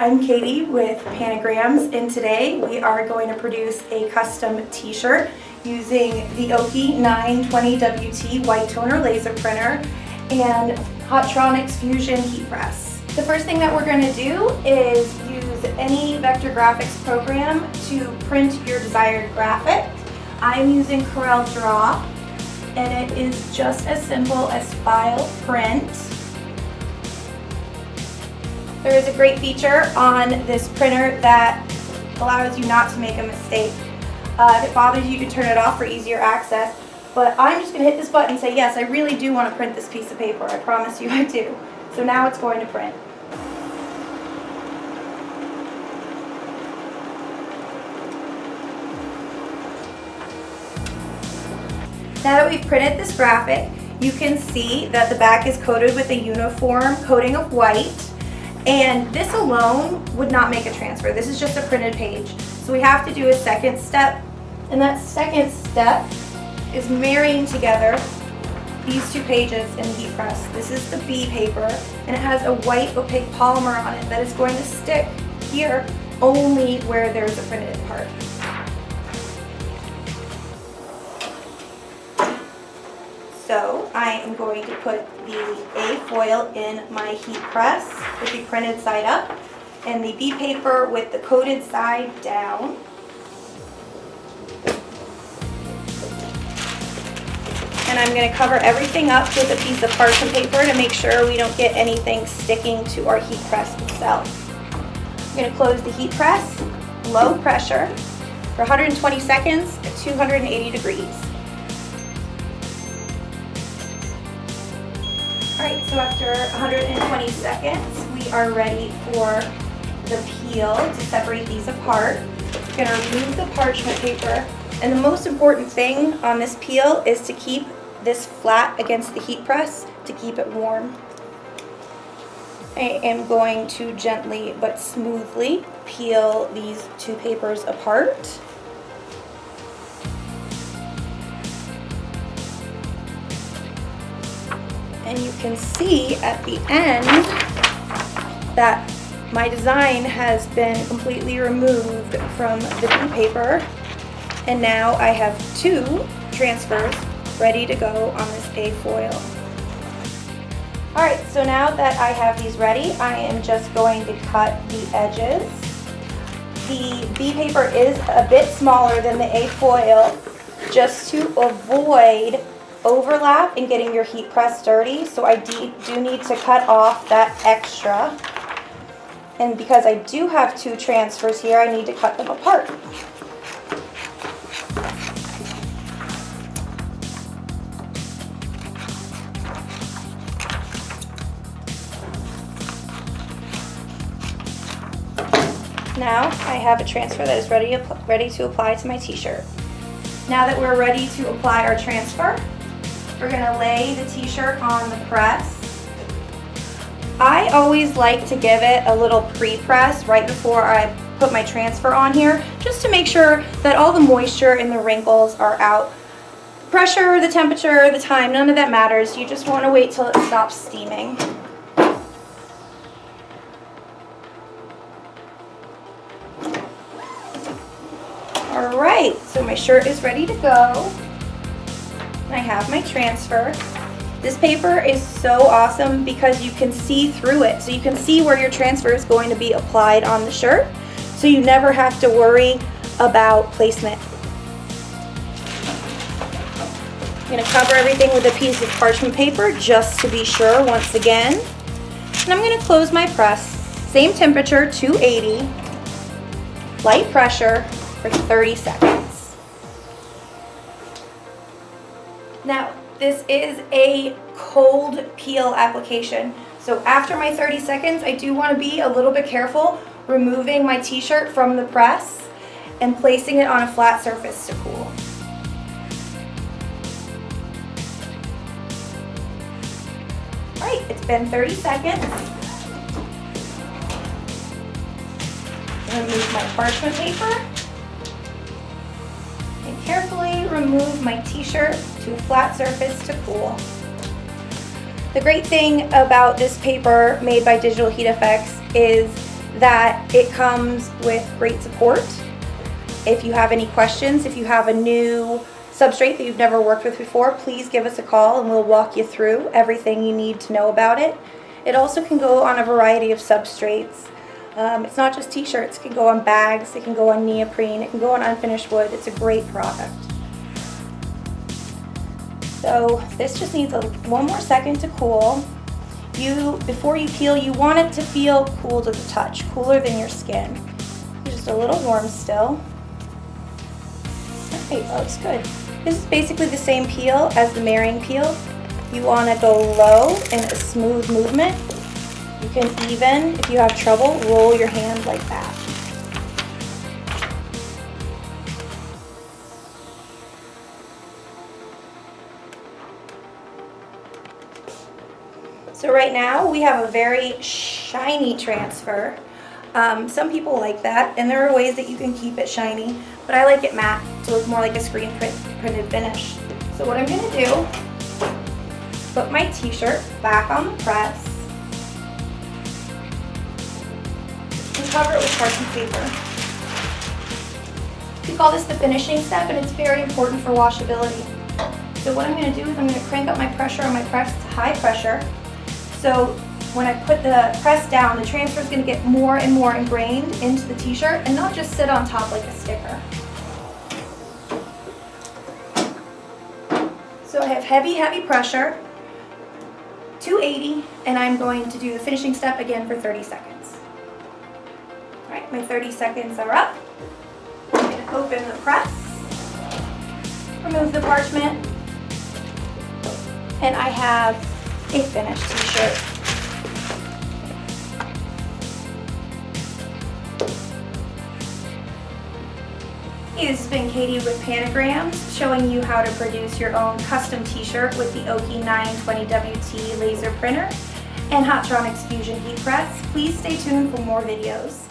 I'm Katie with Panagrams, and today we are going to produce a custom t-shirt using the OKI920WT white toner laser printer and Hotronix Fusion heat press. The first thing that we're going to do is use any vector graphics program to print your desired graphic. I'm using CorelDRAW, and it is just as simple as file, print. There is a great feature on this printer that allows you not to make a mistake. If it bothers you, you can turn it off for easier access. But I'm just going to hit this button and say, yes, I really do want to print this piece of paper. I promise you I do. So now it's going to print. Now that we've printed this graphic, you can see that the back is coated with a uniform coating of white. And this alone would not make a transfer. This is just a printed page. So we have to do a second step. And that second step is marrying together these two pages in the heat press. This is the B paper, and it has a white opaque polymer on it that is going to stick here only where there's a printed part. So I am going to put the A foil in my heat press with the printed side up and the B paper with the coated side down. And I'm going to cover everything up with a piece of parchment paper to make sure we don't get anything sticking to our heat press itself. I'm going to close the heat press, low pressure, for 120 seconds at 280 degrees. Alright, so after 120 seconds, we are ready for the peel to separate these apart. We're going to remove the parchment paper, and the most important thing on this peel is to keep this flat against the heat press to keep it warm. I am going to gently but smoothly peel these two papers apart. And you can see at the end that my design has been completely removed from the B paper, and now I have two transfers ready to go on this A foil. Alright, so now that I have these ready, I am just going to cut the edges. The B paper is a bit smaller than the A foil, just to avoid overlap and getting your heat press dirty, so I do need to cut off that extra. And because I do have two transfers here, I need to cut them apart. Now I have a transfer that is ready to apply to my t-shirt. Now that we're ready to apply our transfer, we're going to lay the t-shirt on the press. I always like to give it a little pre-press right before I put my transfer on here, just to make sure that all the moisture and the wrinkles are out. Pressure, the temperature, the time, none of that matters. You just want to wait till it stops steaming. Alright, so my shirt is ready to go. I have my transfer. This paper is so awesome because you can see through it. So you can see where your transfer is going to be applied on the shirt. So you never have to worry about placement. I'm going to cover everything with a piece of parchment paper just to be sure once again. And I'm going to close my press. Same temperature, 280. Light pressure for 30 seconds. Now, this is a cold peel application, so after my 30 seconds, I do want to be a little bit careful removing my t-shirt from the press and placing it on a flat surface to cool. Alright, it's been 30 seconds. I'm going to remove my parchment paper and carefully remove my t-shirt to a flat surface to cool. The great thing about this paper made by Digital HeatFX is that it comes with great support. If you have any questions, if you have a new substrate that you've never worked with before, please give us a call and we'll walk you through everything you need to know about it. It also can go on a variety of substrates. It's not just t-shirts, it can go on bags, it can go on neoprene, it can go on unfinished wood. It's a great product. So this just needs one more second to cool. Before you peel, you want it to feel cool to the touch, cooler than your skin. Just a little warm still. Okay, looks good. This is basically the same peel as the marrying peel. You want to go low in a smooth movement. You can even, if you have trouble, roll your hand like that. So right now we have a very shiny transfer. Some people like that, and there are ways that you can keep it shiny, but I like it matte to look more like a screen printed finish. So what I'm going to do, put my t-shirt back on the press and cover it with parchment paper. We call this the finishing step, and it's very important for washability. So what I'm going to do is I'm going to crank up my pressure on my press to high pressure. So when I put the press down, the transfer is going to get more and more ingrained into the t-shirt and not just sit on top like a sticker. So I have heavy, heavy pressure, 280, and I'm going to do the finishing step again for 30 seconds. All right, my 30 seconds are up. I'm going to open the press, remove the parchment, and I have a finished t-shirt. Hey, this has been Katie with Panagrams, showing you how to produce your own custom t-shirt with the OKI920WT laser printer and Hotronix Fusion heat press. Please stay tuned for more videos.